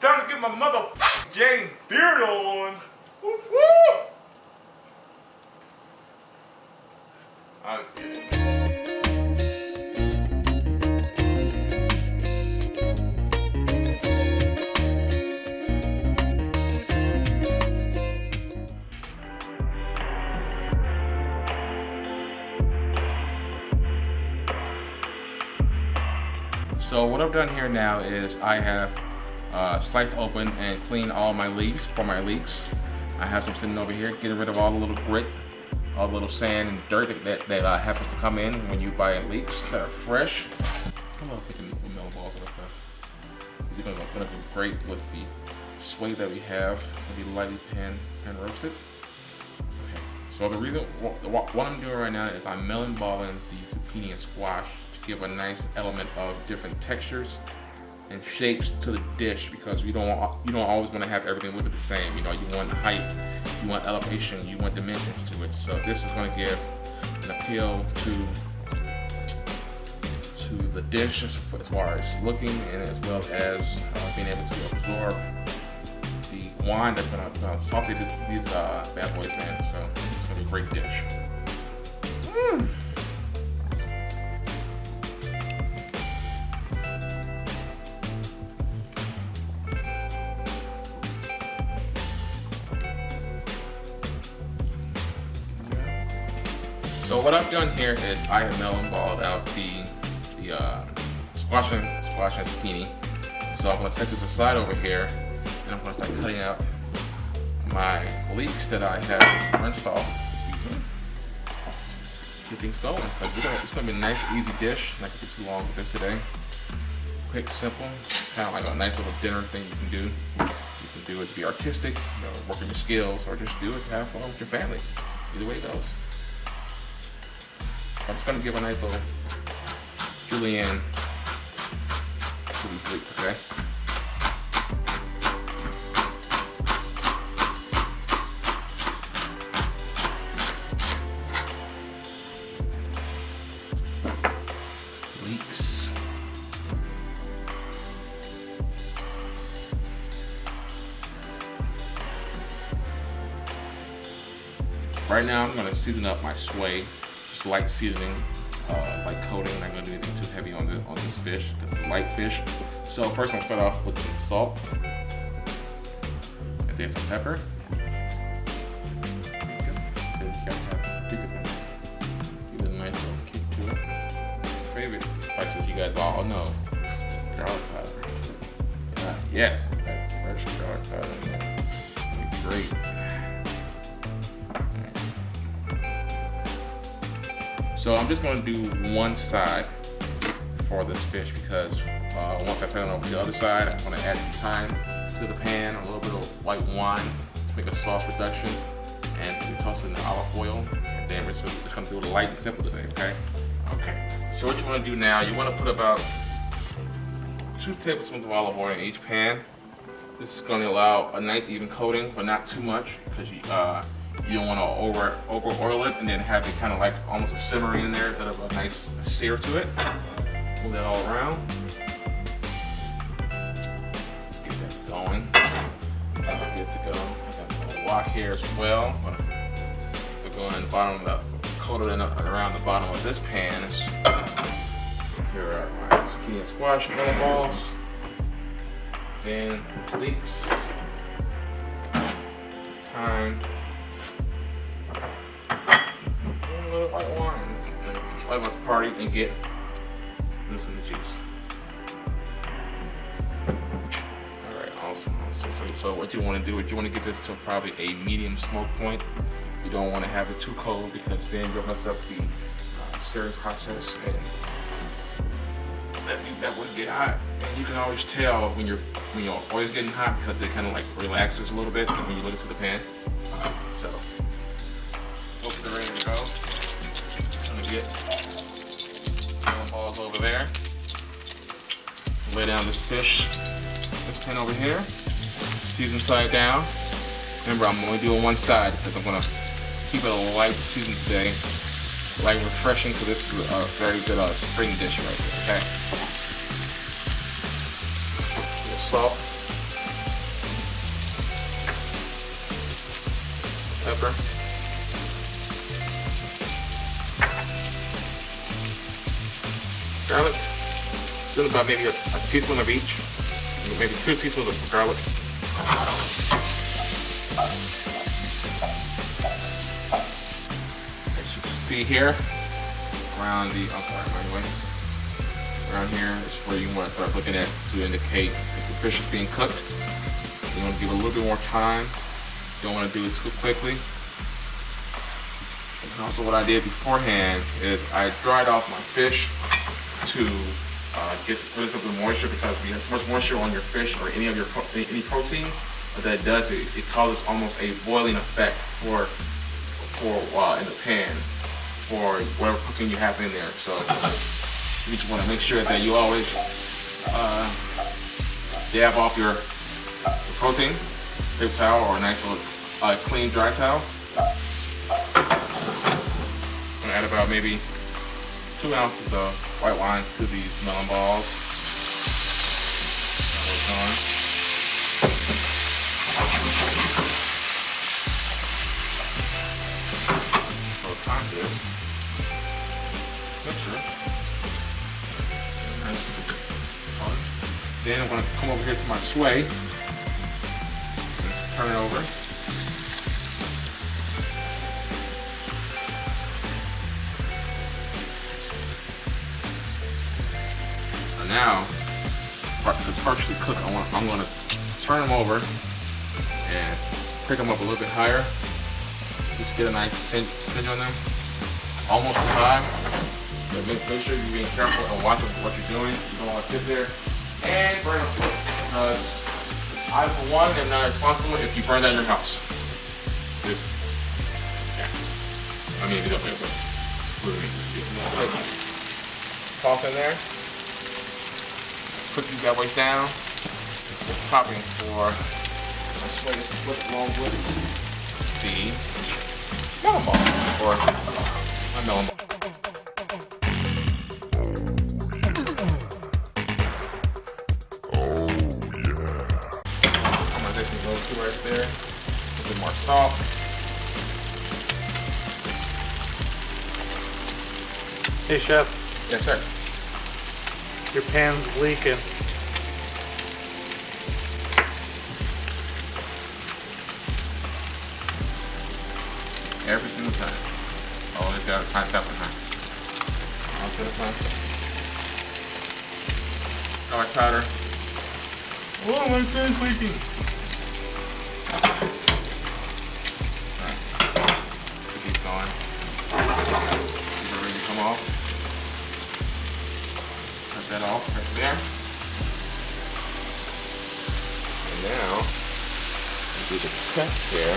time to get my mother James beard on. Woo woo! I'm just kidding. So what I've done here now is I have sliced open and cleaned all my leeks for my leeks. I have some sitting over here, getting rid of all the little grit, all the little sand and dirt that happens to come in when you buy leeks that are fresh. I love picking melon balls and that stuff. These are gonna be great with the sway that we have. It's gonna be lightly pan roasted. Okay. So the reason what I'm doing right now is I'm melon balling the zucchini and squash to give a nice element of different textures and shapes to the dish, because you don't always want to have everything look the same. You know, you want height, you want elevation, you want dimensions to it. So this is going to give an appeal to the dish as far as looking, and as well as being able to absorb the wine that's going to saute these bad boys in. So it's going to be a great dish. So what I've done here is I have melon balled out the squash and zucchini. So I'm going to set this aside over here, and I'm going to start cutting up my leeks that I have rinsed off. Excuse me. Keep things going, because it's going to be a nice, easy dish. Not going to be too long with this today. Quick, simple, kind of like a nice little dinner thing you can do. You can do it to be artistic, you know, work on your skills, or just do it to have fun with your family. Either way it goes. I'm just going to give a nice little julienne to these leeks, okay? Leeks. Right now I'm going to season up my sway. Just light seasoning, light coating. I'm not going to do anything too heavy on this fish. It's a light fish. So first I'm going to start off with some salt, and then some pepper. Give it a nice little kick to it. Favorite spices you guys all know. Garlic powder. Yes, that fresh garlic powder in there. It'd be great. So I'm just going to do one side for this fish, because once I turn it over to the other side, I'm going to add some thyme to the pan, a little bit of white wine to make a sauce reduction, and we toss it in the olive oil, and then we're just going to do it light and simple today, okay? Okay, so what you want to do now, you want to put about 2 tablespoons of olive oil in each pan. This is going to allow a nice even coating, but not too much, because you don't want to over oil it and then have it kind of like almost a simmering in there instead of a nice sear to it. Move that all around. Let's get that going. That's good to go. I got a little wok here as well. I'm going to go in the bottom of the, coat it in around the bottom of this pan. Here are my zucchini and squash melon balls. Then leeks. Thyme. A little white wine. Light up the party and get this in the juice. Alright, awesome. So what you want to do is you want to get this to probably a medium smoke point. You don't want to have it too cold, because then you'll mess up the searing process and let these bad boys get hot. And you can always tell when your oil is getting hot, because it kind of like relaxes a little bit when you look into the pan. So open the ring and go. I'm gonna get melon balls over there. Lay down this fish, this pan over here. Season side down. Remember, I'm only doing one side because I'm gonna keep it a light season today. Light refreshing, so this is a very good spring dish right here, okay? Salt. pepper. Garlic. Just about maybe a teaspoon of each. Maybe 2 teaspoons of garlic. As you can see here, around the, around here is where you want to start looking at to indicate if the fish is being cooked. You want to give it a little bit more time. You don't want to do it too quickly. And also what I did beforehand is I dried off my fish to get rid of the moisture, because we have so much moisture on your fish or any of your any protein. What that does, it causes almost a boiling effect for in the pan for whatever protein you have in there. So you just want to make sure that you always dab off your protein, paper towel or a nice little clean dry towel. I'm gonna add about maybe 2 ounces of white wine to these melon balls. So top this mixture. Then I'm going to come over here to my sway. Turn it over. Now, it's partially cooked. I'm going to turn them over and pick them up a little bit higher. Just get a nice singe on them. Almost time. But make sure you're being careful and watching what you're doing. You don't want to sit there and burn them. Because I, for one, am not responsible if you burn down your house. Just, yeah. I mean, if you don't put it. Toss in there. Put these bad boys down. Topping for my sway to split along with the melon ball, or my melon ball. Oh yeah! I'm gonna take those two right there. A bit more salt. Hey chef. Yes, sir. Your pan's leaking. Every single time. Always got to tap behind. Onto the pan. Garlic powder. Oh, my pan's leaking. Alright. Keep going. Keep it ready to come off. That off right there. And now do the cut there.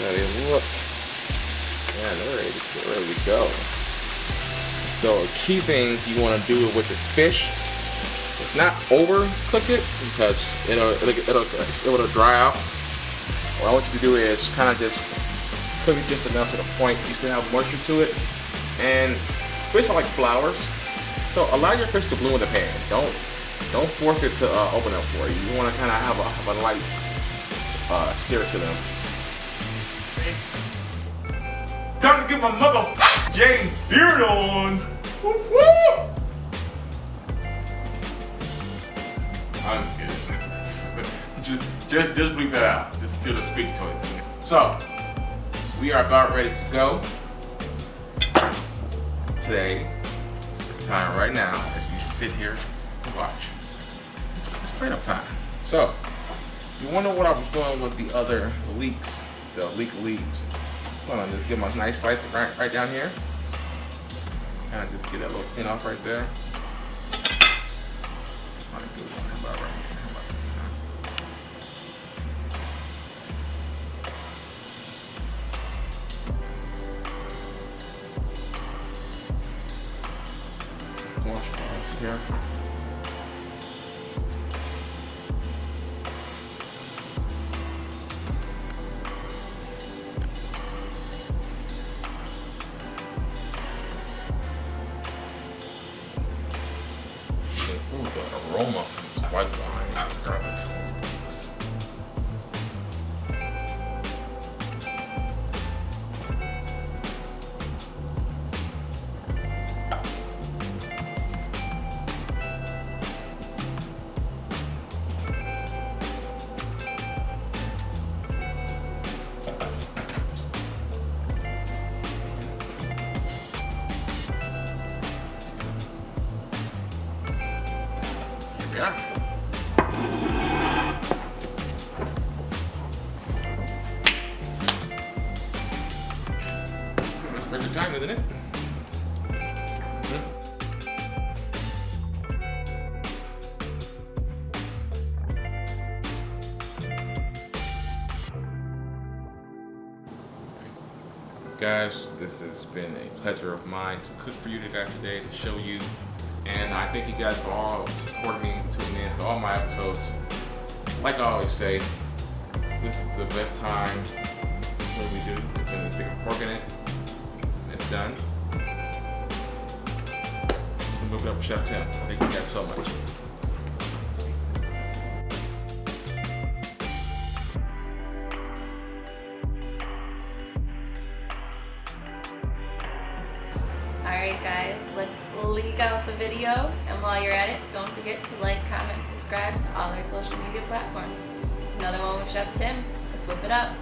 Ready to look. Man, they're ready to go. So a key thing you want to do with your fish is not overcook it, because it'll dry out. What I want you to do is kind of just cook it just enough to the point you still have moisture to it. And fish are like flowers, so allow your fish to bloom in the pan. Don't force it to open up for you. You want to kind of have a light sear to them. Time to get my mother James beard on. Woo woo! I'm just kidding. just bleep that out. Just do the speak to it. So we are about ready to go. Today, it's time right now as we sit here and watch. It's plate up time. So, you wonder what I was doing with the other leeks, the leek leaves. Hold on, just give them a nice slice right down here. Kind of just get that little clean off right there. How about right here? Wash bars here. Ooh, the aroma from this white wine and garlic. Yeah. It's perfect time, isn't it? Guys, this has been a pleasure of mine to cook for you guys today, to show you, and I thank you guys for all supporting me, tuning in to all my episodes. Like I always say, this is the best time when we do. It's when we stick a fork in it. It's done. Let's move it up for Chef Tim. Thank you guys so much. Alright guys, let's leak out the video, and while you're at it, don't forget to like, comment, and subscribe to all our social media platforms. It's another one with Chef Tim. Let's whip it up.